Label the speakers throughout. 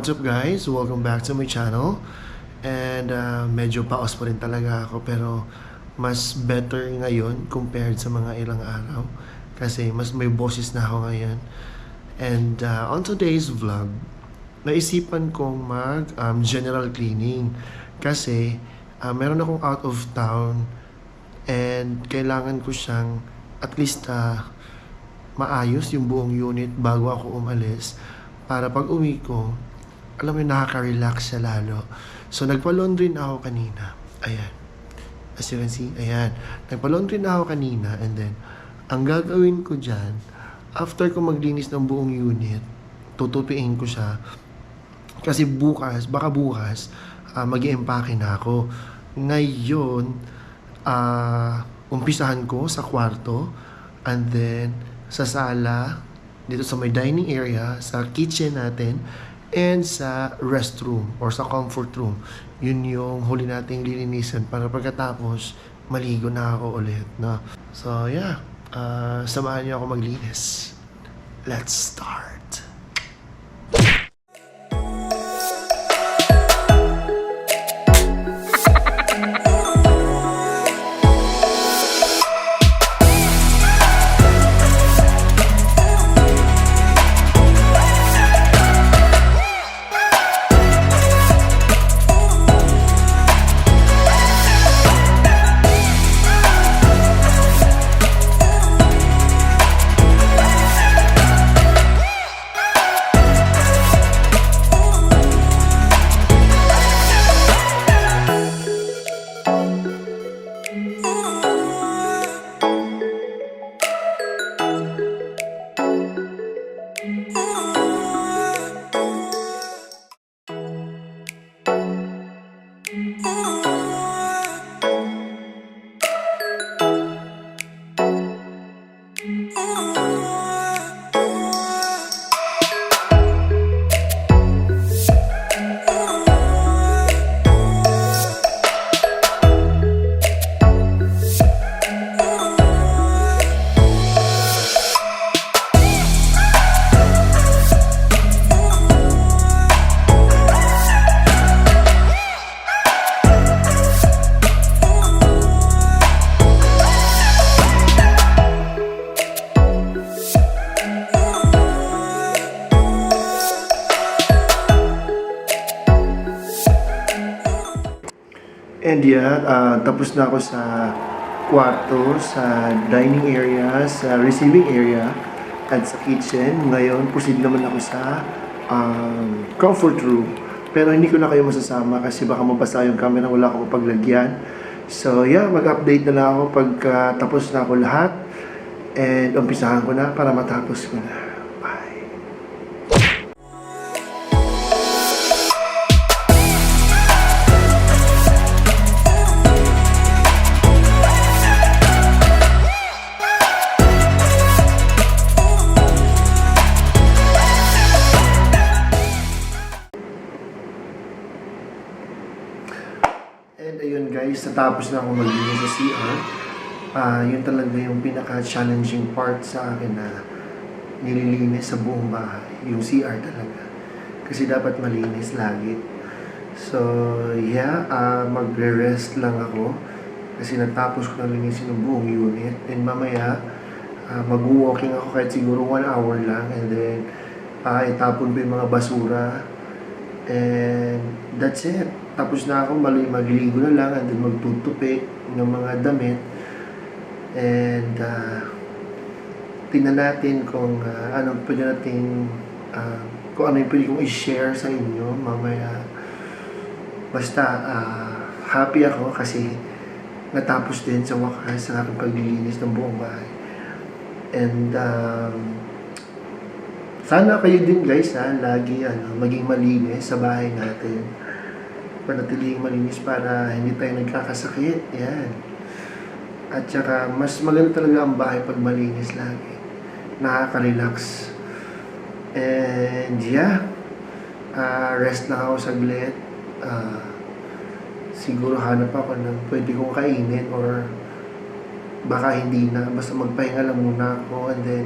Speaker 1: What's up guys? Welcome back to my channel. And medyo paos pa rin talaga ako, pero mas better ngayon compared sa mga ilang araw kasi mas may boses na ako ngayon. And on today's vlog, naisipan kong mag general cleaning kasi meron akong out of town and kailangan ko siyang at least maayos yung buong unit bago ako umalis para pag uwi ko, alam mo, nakaka-relax siya lalo. So, nagpa-laundry na ako kanina. Ayan. As you can see, ayan. Nagpa-laundry na ako kanina and then, ang gagawin ko dyan, after ko maglinis ng buong unit, tutupiin ko siya. Kasi bukas, baka bukas, mag-i-empake na ako. Ngayon, umpisahan ko sa kwarto and then, sa sala, dito sa may dining area, sa kitchen natin, and sa restroom or sa comfort room. Yun yung huli nating lilinisan para pagkatapos maligo na ako ulit, no? So yeah, samahan niyo ako maglinis. Let's start. And yeah, tapos na ako sa kwarto, sa dining area, sa receiving area, at sa kitchen. Ngayon, proceed naman ako sa comfort room. Pero hindi ko na kayo masasama kasi baka mabasa yung camera, wala akong paglagyan. So yeah, mag-update na lang ako pagka tapos na ako lahat. And umpisahan ko na para matapos ko na. Bye! And ayun guys, natapos na ako maglinis sa CR. Yun talaga yung pinaka-challenging part sa akin na nililinis sa buong bahay. Yung CR talaga. Kasi dapat malinis lagi. So yeah, magre-rest lang ako. Kasi natapos ko na linisin yung buong unit. And mamaya, mag-walking ako kahit siguro 1 hour lang. And then, itapon ko yung mga basura. And that's it. Tapos na ako, magligo na lang and then magtutupi ng mga damit. And tingnan natin kung anong pwede natin, kung ano yung pwede kong i-share sa inyo mamaya. Basta happy ako kasi natapos din sa wakas ang aking paglilinis ng buong bahay. And sana kayo din guys lagi maging malinis sa bahay natin. Panatiling malinis para hindi tayo nagkakasakit. Yan. At saka mas maganda talaga ang bahay pag malinis lagi. Nakaka-relax. And yeah, rest na ako saglit. Siguro hanap ako ng pwede kong kainin or baka hindi na. Basta magpahinga lang muna ako and then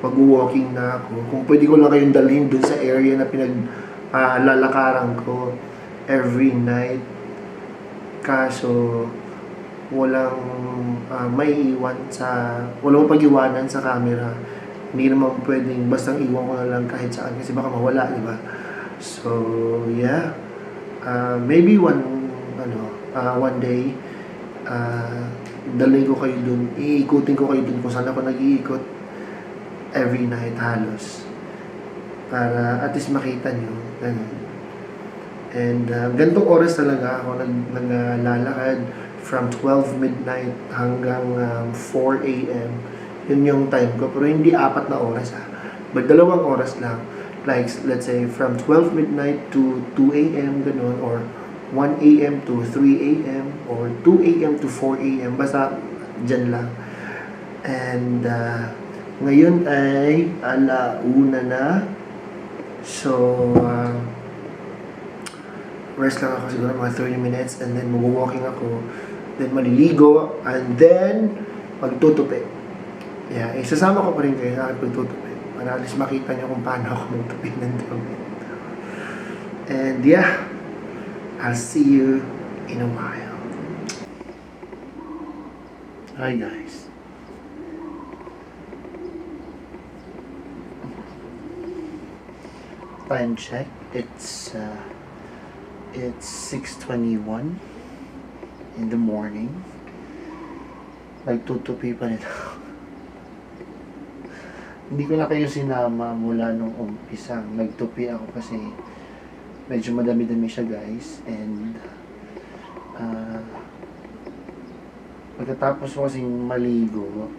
Speaker 1: mag-walking na ako. Kung pwede ko lang kayong dalhin dun sa area na lalakaran ko every night. Kaso walang walang pag-iwanan sa camera. Hindi naman pwedeng bastang iwan ko na lang kahit saan kasi baka mawala, di ba? So yeah, maybe one day dalhin ko kayo dun, iikutin ko kayo dun kung saan ako nag-iikot every night halos para at least makita nyo ganun. And ganitong oras talaga ako naglalakad from 12 midnight hanggang 4 a.m. Yun yung time ko, pero hindi 4 na oras but 2 oras lang, like let's say from 12 midnight to 2 a.m. ganun, or 1 a.m. to 3 a.m. or 2 a.m. to 4 a.m. basta dyan lang. And ngayon ay 1:00 na. So rest lang ako siguro mga 30 minutes and then mag-walking ako, then maliligo, and then magtutupi. Yeah, isasama ko pa rin kayo sa aking pagtutupi para at least makita nyo kung paano ako magtupi ng damit. And yeah, I'll see you in a while. Hi guys. Time check. It's 6:21 in the morning. Nagtutupi pa nito. Hindi ko na kayo sinama mula nung umpisang nagtupi ako kasi medyo madami-dami siya guys. And pagkatapos ko kasing maligo,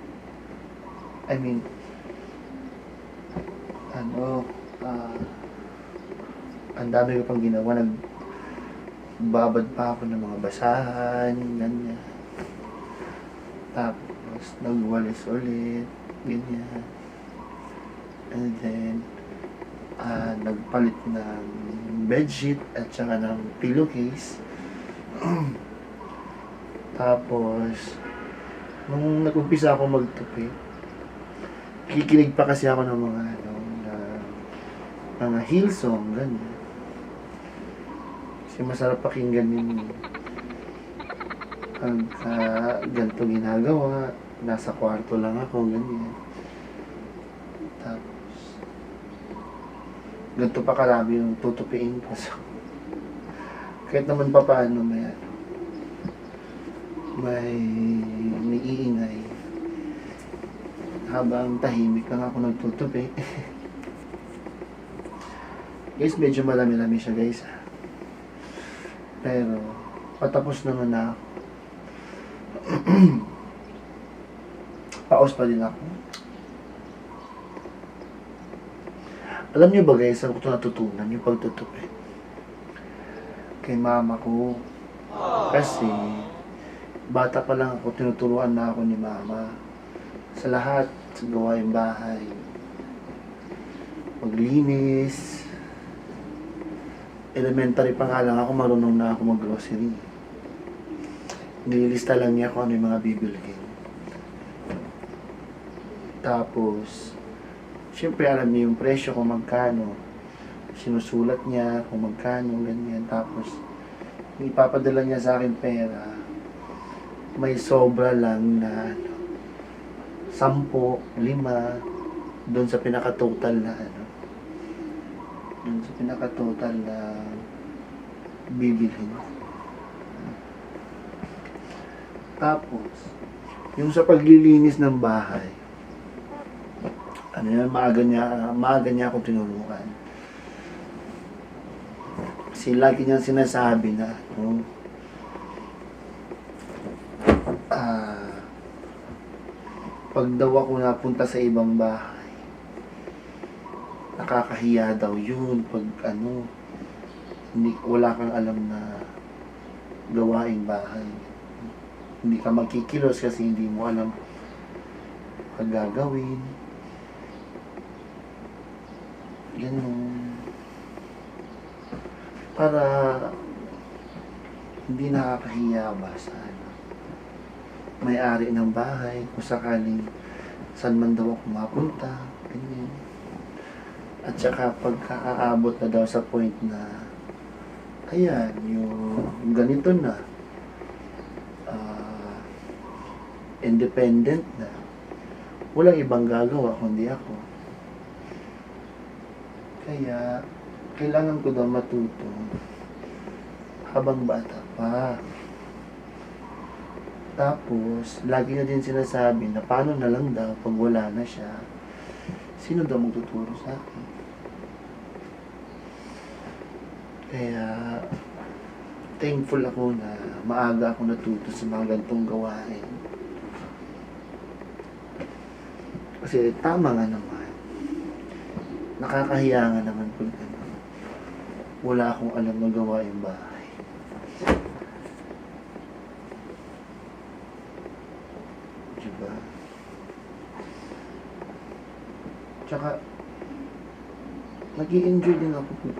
Speaker 1: ang dami ko pang ginawa. Nagbabad pa ako ng mga basahan, ganyan. Tapos nagwalis ulit, ganyan. And then nagpalit ng bedsheet at saka ng pillowcase. Tapos nung nag-umpisa ako magtupi, kikinig pa kasi ako ng mga Hillsong, ganyan. Kasi masarap pakinggan yun. Ganito ginagawa, nasa kwarto lang ako, ganyan. Tapos ganito pa karami yung tutupiin ko. So, kahit naman pa paano may iingay habang tahimik lang ako nagtutupi. Guys, medyo malami-lami siya guys. Pero patapos naman na ako. Paus pa din ako. Alam niyo ba guys, saan ko ito natutunan yung pagtutupi? Kay mama ko. Kasi bata pa lang ako, tinuturuan na ako ni mama sa lahat, sa gawaing bahay, maglinis. Elementary pa nga lang ako, marunong na ako mag-grocery. Nililista lang niya kung ano yung mga bibilhin. Tapos syempre alam niya yung presyo kung magkano. Sinusulat niya kung magkano, ganyan. Tapos ipapadala niya sa akin pera. May sobra lang na 10, 5 doon sa pinaka-total na doon sa pinaka-total na bibilhin. Tapos yung sa paglilinis ng bahay, maaga niya akong tinurukan. Kasi lagi niyang sinasabi na ah, pag daw ako napunta sa ibang bahay, nakakahiya daw yun pag hindi, wala kang alam na gawaing bahay. Hindi ka magkikilos kasi hindi mo alam ang gagawin. Ganun. Para hindi nakakahiya ba sa may-ari ng bahay kung sakaling saan man daw ako mapunta, ganyan. At saka pagkaaabot na daw sa point na ayan, yung ganito na independent na, walang ibang gagawa kundi ako. Kaya kailangan ko daw matuto habang bata pa. Tapos, lagi na din sinasabi na paano na lang daw pag wala na siya. Sino daw magtuturo sa akin? Kaya, thankful ako na maaga ako natuto sa mga ganitong gawain. Kasi tama nga naman. Nakakahiya nga naman pag wala akong alam na gawain bahay. Diba? Tsaka, nag-i-enjoy din ako kung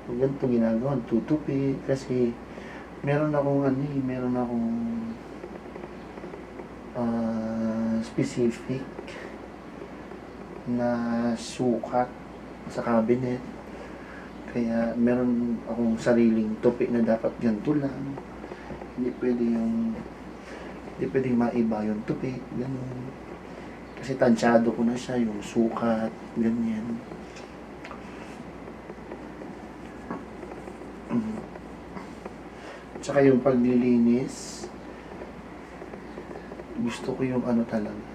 Speaker 1: kung ganito ginagawa, tutupi, kasi meron akong specific na sukat sa cabinet. Kaya meron akong sariling tupi na dapat ganito lang. Hindi pwedeng maiba yung tupi, ganun. Kasi tansyado ko na siya, yung sukat, ganyan. Tsaka yung paglilinis, gusto ko yung talaga,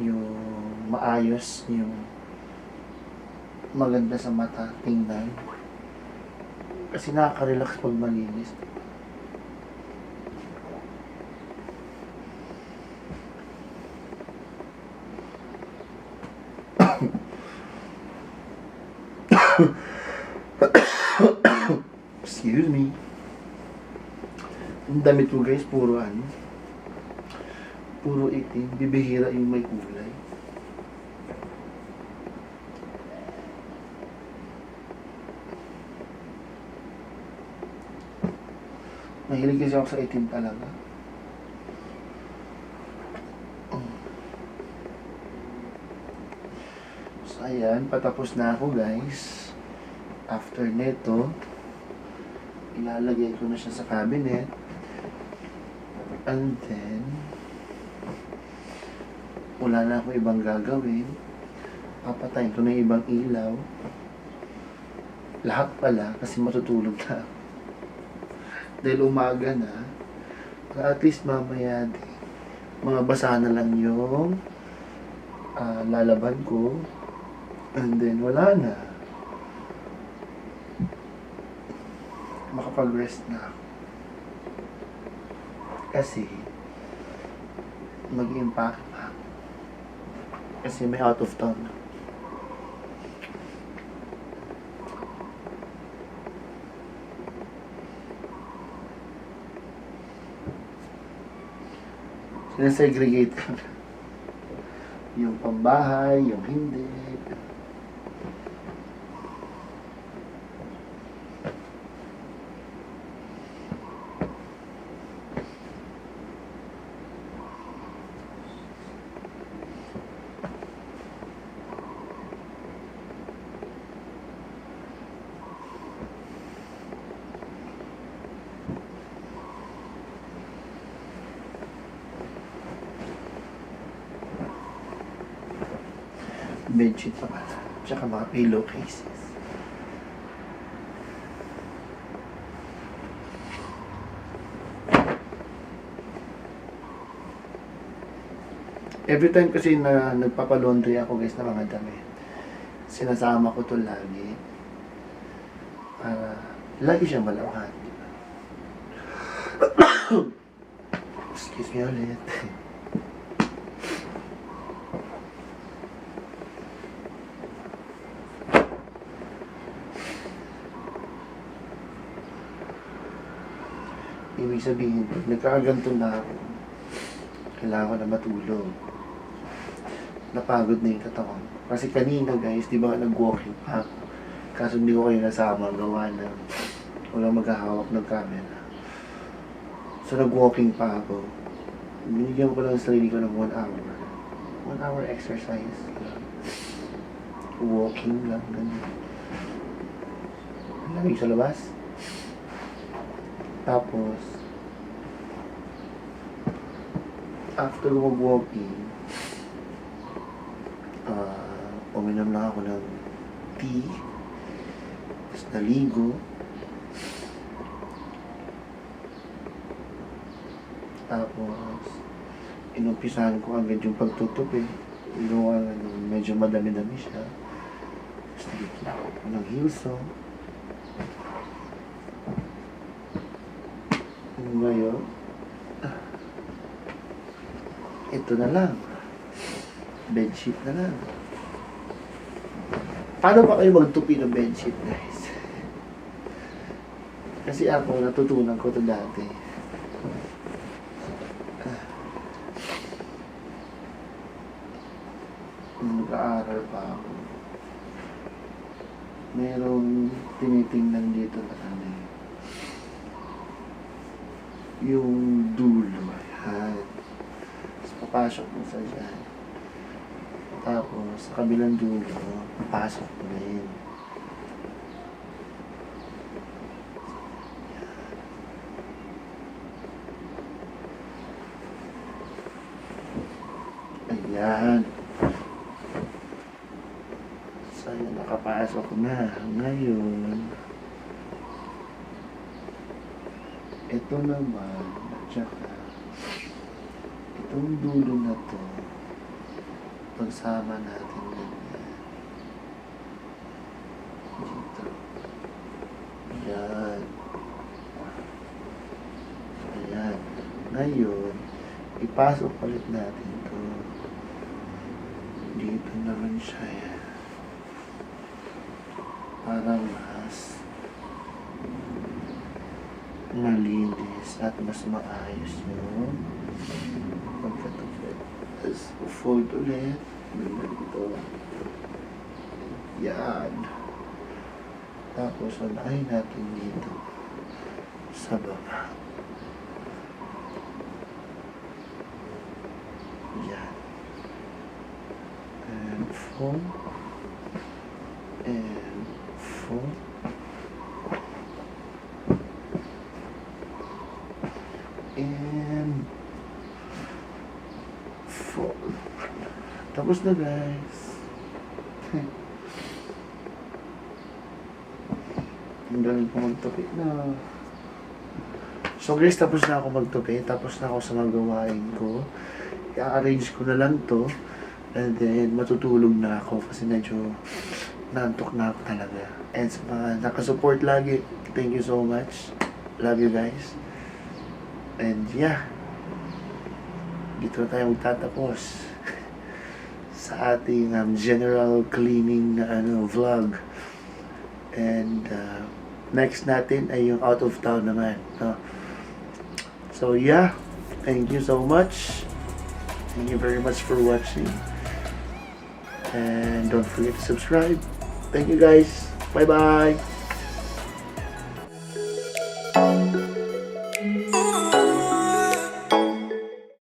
Speaker 1: yung maayos, yung maganda sa mata, tingnan. Kasi nakaka-relax pag malinis. Excuse me. Ang damit ko guys, puro itim. Bibihira yung may kulay. Mahilig kasi ako sa itim talaga. So ayan, patapos na ako guys. After neto, ilalagay ko na siya sa cabinet. And then, wala na akong ibang gagawin. Papatayin ko na yung ibang ilaw. Lahat pala, kasi matutulog na ako. Dahil umaga na, at least mamaya din, mga basa na lang yung lalaban ko. And then, wala na. Makapag-rest na ako. Kasi, mag-impact pa. Kasi may out of town na. Sinasegregate ko na. Yung pambahay, yung hindi. Bedsheet pa pala. Tsaka mga pillowcases. Every time kasi na nagpapalaundry ako guys ng mga damit, sinasama ko to lagi para lagi siyang malawan. Diba? Excuse me ulit. Ibig sabihin, pag nagkakaganto na ako, kailangan ko na matulog. Napagod na yung katawan. Kasi kanina guys, di ba nag-walking pa ako. Kaso hindi ko kayo nasama, gawa na walang maghahawak ng camera. So nag-walking pa ako. Binigyan ko lang sa sarili ko ng 1 hour. 1 hour exercise. Walking lang, ganyan. Lamig sa labas. Tapos, after mag-walking, uminom lang ako ng tea. Tapos naligo. Tapos, inumpisahan ko agad yung pagtutupi. Medyo madami-dami siya. Tapos nagiging ako ng hilso. Ngayon, ito na lang. Bedsheet na lang. Paano ba kayo magtupi ng bedsheet, guys? Kasi ako, natutunan ko ito dati. Nag-aaral pa ako. Merong tinitingnan dito na ano eh. Yung dulo. Ayan. Tapos papasok mo sa dyan. Tapos sa kabilang dulo, papasok mo rin. Ayan. So, nakapasok na. Ngayon, ito naman, at saka, itong dulo na to, pagsama natin ganyan. Dito. Ayan. Ayan. Ngayon, ipasok ulit natin to. Dito naman siya yan. Para mas malinis at mas maayos yung pagkatupid. Tapos, fold ulit. Ganyan dito. Yan. Tapos, unahin natin dito sa baba. Yan. And fold. And fold. And fold. Tapos na guys. Ang galing ko magtupi na. So guys, tapos na ako magtupi. Tapos na ako sa magawain ko. I-arrange ko na lang to. And then matutulog na ako kasi medyo nantok na ako talaga. And sa mga nakasupport lagi, thank you so much. Love you guys. And yeah, dito na tayo magtatapos sa ating general cleaning na vlog. And next natin ay yung out of town naman. No? So yeah, thank you so much. Thank you very much for watching. And don't forget to subscribe. Thank you guys. Bye bye.